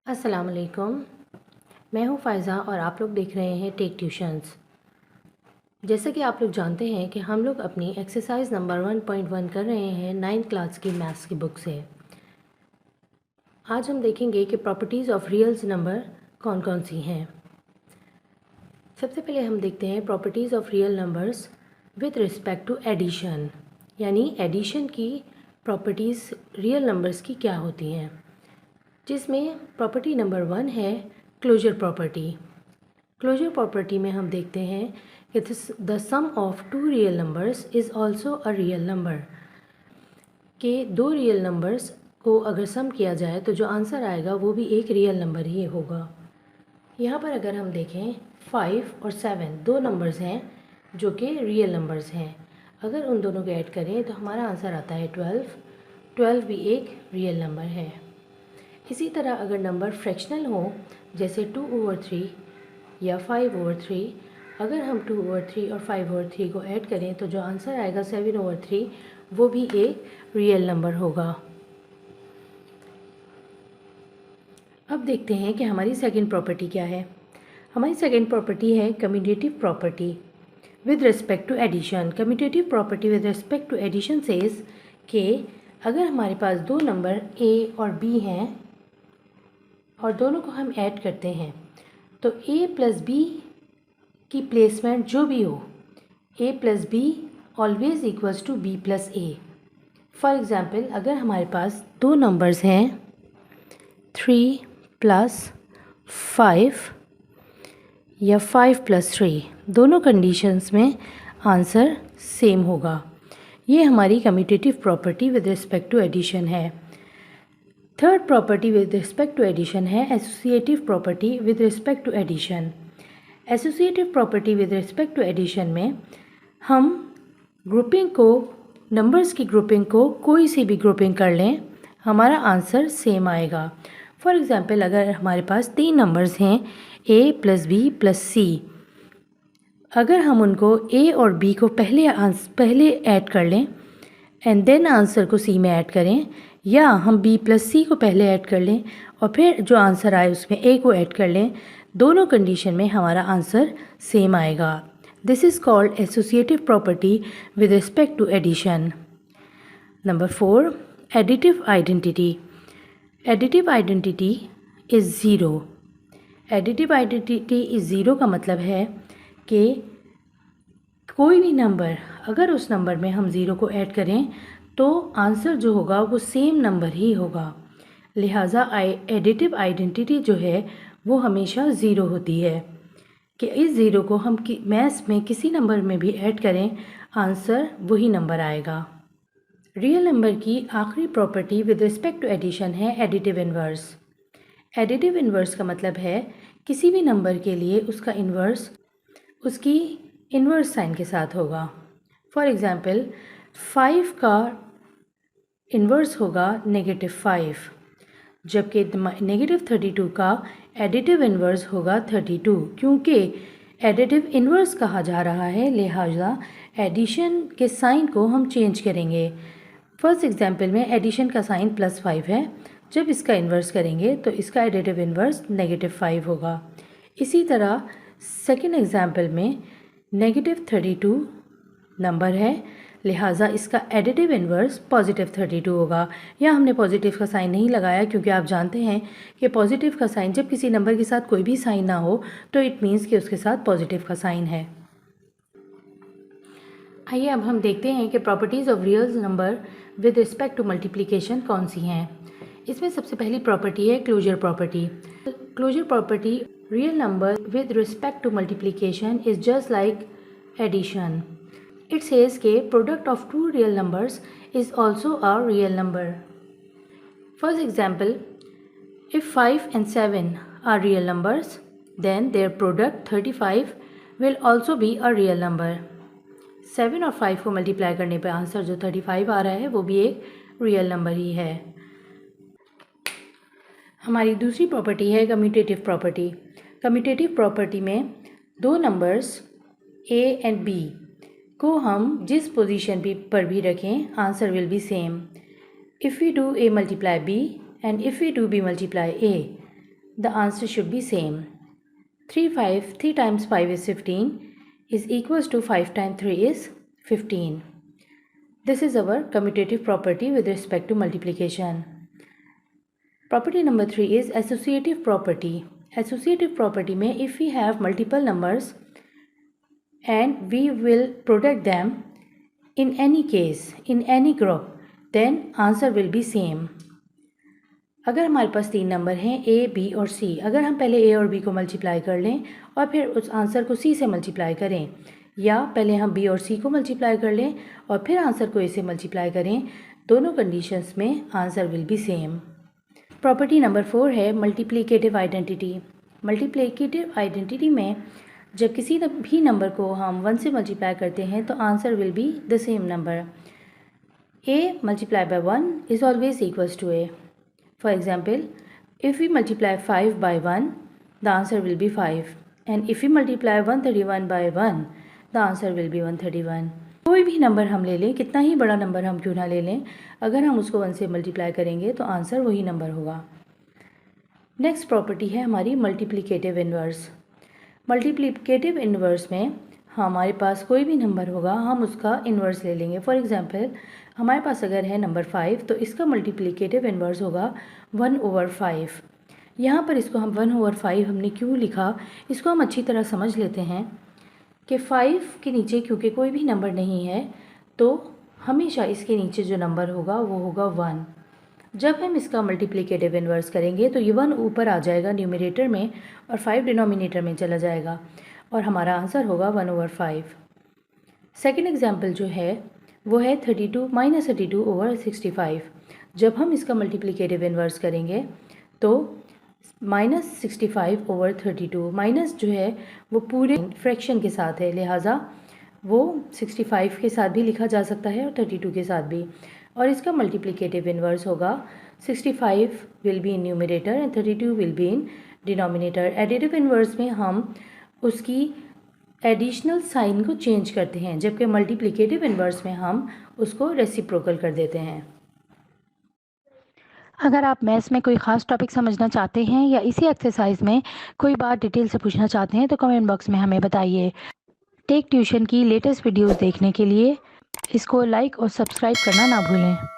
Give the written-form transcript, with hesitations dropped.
अस्सलाम वालेकुम। मैं हूँ फ़ायज़ा और आप लोग देख रहे हैं टेक ट्यूशन्स। जैसा कि आप लोग जानते हैं कि हम लोग अपनी एक्सरसाइज नंबर 1.1 कर रहे हैं 9th क्लास की मैथ्स की बुक से। आज हम देखेंगे कि प्रॉपर्टीज़ ऑफ रियल्स नंबर कौन कौन सी हैं। सबसे पहले हम देखते हैं properties of real numbers with respect to addition, यानी एडिशन की प्रॉपर्टीज़ रियल नंबर्स की क्या होती हैं, जिसमें प्रॉपर्टी नंबर 1 है क्लोजर प्रॉपर्टी। क्लोजर प्रॉपर्टी में हम देखते हैं कि the sum of two real numbers is also a real number, कि दो रियल नंबर्स को अगर सम किया जाए तो जो आंसर आएगा वो भी एक रियल नंबर ही होगा। यहाँ पर अगर हम देखें 5 और 7 दो नंबर्स हैं जो कि रियल नंबर्स हैं। अगर उन दोनों को ऐड करें तो हमारा आंसर आता है 12। 12 भी एक रियल नंबर है। इसी तरह अगर नंबर फ्रैक्शनल हो, जैसे 2/3 या 5/3, अगर हम 2/3 और 5/3 को ऐड करें तो जो आंसर आएगा 7/3, वो भी एक रियल नंबर होगा। अब देखते हैं कि हमारी सेकंड प्रॉपर्टी क्या है। हमारी सेकंड प्रॉपर्टी है commutative property with respect to addition. Commutative property with respect to addition says कि अगर हमारे पास दो नंबर a और b हैं और दोनों को हम ऐड करते हैं तो a प्लस बी की प्लेसमेंट जो भी हो, a plus B always equals to b plus A. For example अगर हमारे पास दो नंबर्स हैं 3 प्लस 5 या 5 प्लस 3, दोनों कंडीशंस में आंसर सेम होगा। ये हमारी commutative property with respect to addition है। Third property with respect to addition है associative property with respect to addition. Associative property with respect to addition में हम ग्रुपिंग को, नंबर्स की ग्रुपिंग को कोई सी भी ग्रुपिंग कर लें, हमारा आंसर सेम आएगा। फॉर एग्ज़ाम्पल अगर हमारे पास तीन नंबर्स हैं a प्लस बी प्लस सी, अगर हम उनको a और b को पहले ऐड कर लें एंड देन आंसर को c में ऐड करें, या हम b प्लस सी को पहले ऐड कर लें और फिर जो आंसर आए उसमें a को ऐड कर लें, दोनों कंडीशन में हमारा आंसर सेम आएगा। This is called associative property with respect to addition. Number 4, additive identity. Additive identity is zero. Additive identity is zero का मतलब है कि कोई भी नंबर अगर उस नंबर में हम ज़ीरो को ऐड करें तो आंसर जो होगा वो सेम नंबर ही होगा। लिहाजा एडिटिव आइडेंटिटी जो है वो हमेशा ज़ीरो होती है, कि इस ज़ीरो को हम मैथ्स में किसी नंबर में भी ऐड करें, आंसर वही नंबर आएगा। रियल नंबर की आखिरी property with respect to addition है एडिटिव इन्वर्स। एडिटिव इन्वर्स का मतलब है किसी भी नंबर के लिए उसका इन्वर्स उसकी इन्वर्स साइन के साथ होगा। फॉर एग्ज़ाम्पल 5 का इन्वर्स होगा -5, जबकि -32 का एडिटिव इन्वर्स होगा 32। क्योंकि एडिटिव इन्वर्स कहा जा रहा है, लिहाजा एडिशन के साइन को हम चेंज करेंगे। फर्स्ट एग्जाम्पल में एडिशन का साइन +5 है, जब इसका इन्वर्स करेंगे तो इसका एडिटिव इन्वर्स -5 होगा। इसी तरह सेकेंड एग्जाम्पल में -32 नंबर है, लिहाजा इसका एडिटिव इन्वर्स +32 होगा। यहाँ हमने पॉजिटिव का साइन नहीं लगाया क्योंकि आप जानते हैं कि पॉजिटिव का साइन जब किसी नंबर के साथ कोई भी साइन ना हो तो इट मीन्स कि उसके साथ पॉजिटिव का साइन है। आइए अब हम देखते हैं कि properties of real number with respect to multiplication कौन सी हैं। इसमें सबसे पहली प्रॉपर्टी है closure property. Closure property, real number with respect to multiplication is just like addition. It says कि product of two real numbers is also a real number. First example, if 5 and 7 are real numbers, then their product 35 will also be a real number. 7 और 5 को multiply करने पर answer जो 35 आ रहा है वो भी एक रियल नंबर ही है। हमारी दूसरी प्रॉपर्टी है कम्यूटेटिव प्रॉपर्टी। कम्यूटेटिव प्रॉपर्टी में दो नंबर्स a एंड b को हम जिस पोजीशन पर भी रखें, answer will be same. If we do a multiply b and if we do b multiply a, the answer should be same. 3 times 5 is 15 is equals to 5 times 3 is 15. This is our commutative property with respect to multiplication. Property number 3 is associative property. Associative property में if we have multiple numbers and we will product them in any case, in any group, then answer will be same. अगर हमारे पास 3 number हैं A, B और C, अगर हम पहले A और B को मल्टीप्लाई कर लें और फिर उस आंसर को C से मल्टीप्लाई करें, या पहले हम B और C को मल्टीप्लाई कर लें और फिर आंसर को A से मल्टीप्लाई करें, दोनों कंडीशंस में answer will be same. Property number 4 है मल्टीप्लिकेटिव आइडेंटिटी. मल्टीप्लिकेटिव आइडेंटिटी में जब किसी भी नंबर को हम 1 से मल्टीप्लाई करते हैं तो answer will be the same number. A multiply by 1 is always equals to A. For example, if we multiply 5 by 1, the answer will be 5. And if we multiply 131 by 1, the answer will be 131. कोई भी number हम ले लें, कितना ही बड़ा number हम क्यों ना ले लें, अगर हम उसको 1 से मल्टीप्लाई करेंगे तो आंसर वही नंबर होगा. नेक्स्ट प्रॉपर्टी है हमारी मल्टीप्लिकेटिव इन्वर्स. मल्टीप्लिकेटिव इन्वर्स में हमारे पास कोई भी नंबर होगा, हम उसका इन्वर्स ले लेंगे. फॉर एग्जांपल हमारे पास अगर है नंबर 5 तो इसका मल्टीप्लिकेटिव इन्वर्स होगा 1/5. यहाँ पर इसको हम 1/5 हमने क्यों लिखा, इसको हम अच्छी तरह समझ लेते हैं कि 5 के नीचे क्योंकि कोई भी नंबर नहीं है तो हमेशा इसके नीचे जो नंबर होगा वो होगा 1. जब हम इसका मल्टीप्लिकेटिव इन्वर्स करेंगे तो ये 1 ऊपर आ जाएगा न्यूमरेटर में और 5 डिनोमिनेटर में चला जाएगा और हमारा आंसर होगा 1/5. सेकेंड एग्जाम्पल जो है वो है 32/65. जब हम इसका मल्टीप्लिकेटिव इन्वर्स करेंगे तो -65/32, माइनस जो है वो पूरे फ्रैक्शन के साथ है, लिहाजा वो 65 के साथ भी लिखा जा सकता है और 32 के साथ भी. और इसका मल्टीप्लिकेटिव इन्वर्स होगा 65 will be in numerator and 32 will be in denominator. Additive inverse में हम उसकी एडिशनल साइन को चेंज करते हैं, जबकि मल्टीप्लिकेटिव इन्वर्स में हम उसको रेसिप्रोकल कर देते हैं. अगर आप मैथ्स में कोई ख़ास टॉपिक समझना चाहते हैं या इसी एक्सरसाइज में कोई बात डिटेल से पूछना चाहते हैं तो कमेंट बॉक्स में हमें बताइए. टेक ट्यूशन की लेटेस्ट वीडियोस देखने के लिए इसको लाइक और सब्सक्राइब करना ना भूलें.